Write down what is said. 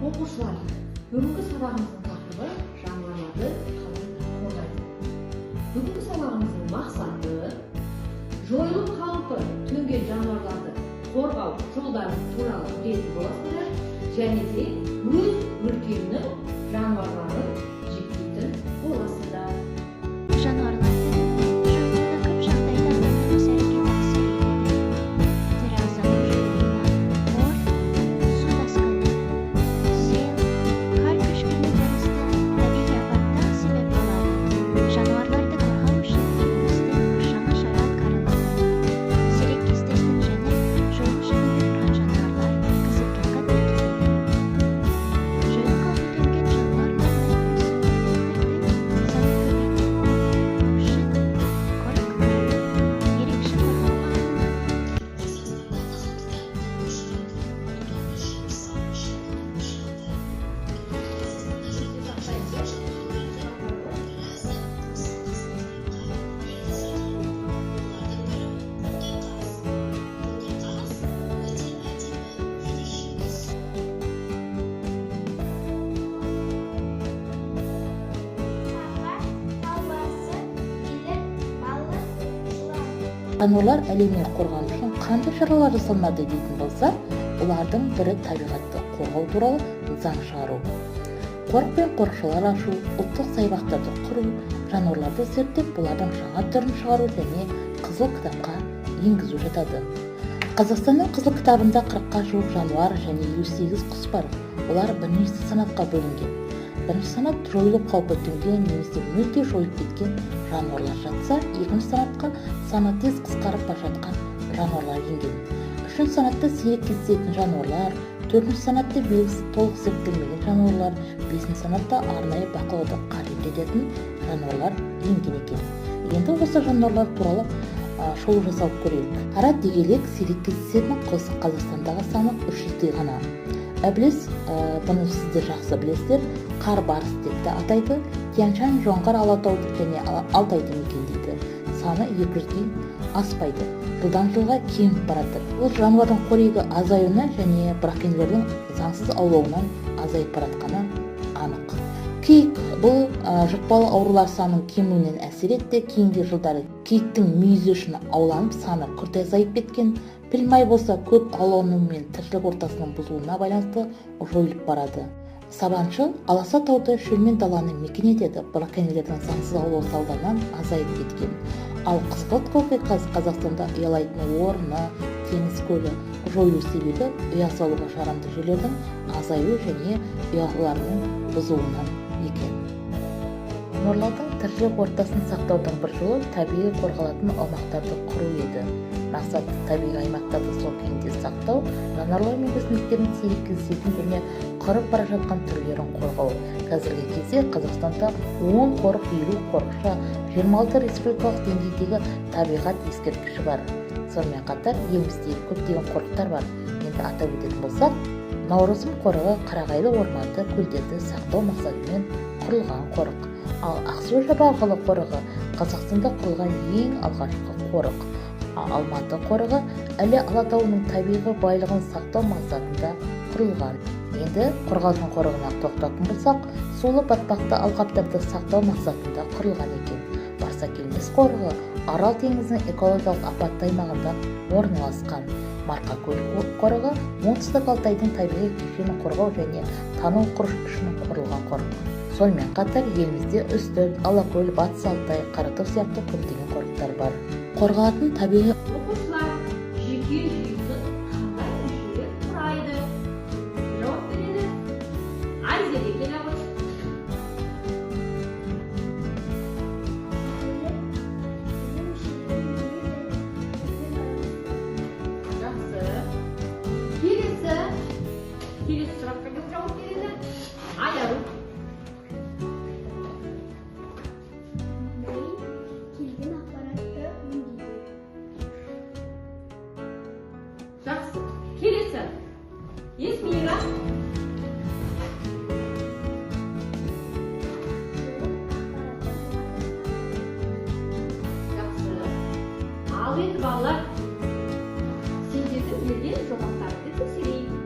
Оқушылар, бүгінгі сабағымыздың тақырыбы жануарларды қалай қорғайды. Бүгінгі сабағымыздың мақсаты жойылу қаупі төнген жануарларды қорғау жолдары туралы білетін боласыздар, және де өз өлкенің жануарларын жіктейтін боласыздар. Жануарлар әлемінен қорғану үшін қандай шаралар жасалынады дейтін болса, олардың бірі табиғатты қорғау туралы заң шығару. Қорық пен қорықшалар ашу, ұлттық саябақтарды құру, жануарларды зерттеп, бұлардың жаңа түрін шығару және қызыл кітапқа енгізу жатады. Қазақстанның қызыл кітабында 40-қа жуық жануар және 58 құс бар. Олар бірнеше санатқа бөлінген. Бірінші санат жойылу қаупі төнген немесе мүлде жойылып кеткен жануарлар жатса, екінші санатқа саны тез қысқарып бара жатқан жануарлар енген. Үшінші санатта сирек кездесетін жануарлар, төртінші санатта белгісі толық зерттелмеген жануарлар, бесінші санатта арнайы бақылауды қажет ететін жануарлар енген екен. Енді осы жануарлар туралы шолу жасап көрейік. Қара дегелек сирек кездесетін құс Қазақстандағы саны 300-дей ғана. Әбілес, бұны сіздер жақсы білесіздер, қар барыс деп те атайды. Тянь-Шань, жоңғар Алатауды және Алтайды мекендейді. Саны 200-ден аспайды. Жылдан жылға кеміп барады. Бұл жануардың қорегі азаюына және браконьерлердің заңсыз аулауынан азайып баратқаны анық. Киік бұл жұқпалы аурулар санының кемуінен әсер етті. Кейінгі жылдары киіктің мүйізі үшін ауланып саны күрт азайып кеткен. Пілмай болса көп аулану мен тіршілік ортасының бұзылуына байланысты жойылып барады. Сабаншы аласа тауды, шөл мен даланы мекен етеді. Браконьерлердің заңсыз аулау салдарынан азайып кеткен. Ал қызғылт көкек Қазақстанда ұялайтын орны, теңіз көлі жойылу себебі ұя салуға жарамды жерлердің азаюы және ұяларының бұзылуынан екен. Жануарлардың тіршілік ортасын сақтаудың бір жолы табиғи қорғалатын аумақтарды құру еді. Мақсат табиғи аймақтарды сол күйінде сақтау, жануарлар мен өсімдіктердің сирек кездесетін және құрып бара жатқан түрлерін қорғау. Қазіргі кезде Қазақстанда 10 қорық, 50 қорықша, 26 республикалық деңгейдегі табиғат ескерткіші бар. Сонымен қатар еліміздегі көптеген қорықтар бар. Енді атап өтетін болсақ, Наурызым қорығы Қарағайлы орманды көлдерді сақтау мақсатымен құрылған қорық. Ал Ақсу-Жабағылы қорығы Қазақстанда құрылған ең алғашқы қорық. Алматы қорығы Іле Алатауының табиғи байлығын сақтау мақсатында құрылған. Енді Қорғалжын қорығына тоқтатын болсақ, сулы батпақты алқаптарды сақтау мақсатында құрылған екен. Барсакелмес қорығы Арал теңізінің экологиялық апатты аймағында орналасқан. Марқакөл қорығы оңтүстік Алтайдың табиғи кешенін қорғау және тану үшін құрылған қорық. Сонымен қатар елімізде Үстірт, Алакөл, Батыс Алтай, Қаратау сияқты көптеген қорықтар бар. Қорғалатын табиғи Оқушылар, жеке жүйесін қандай мүшелер құрайды? Жауап береді. Айзере келе ғой. Жақсы. Келесі сұраққа кім жауап береді? Айару. Жақсы. Келесі. Есмира. Жақсы. Ал енді балалар, сендердің берген жауаптарыңды тексерейік.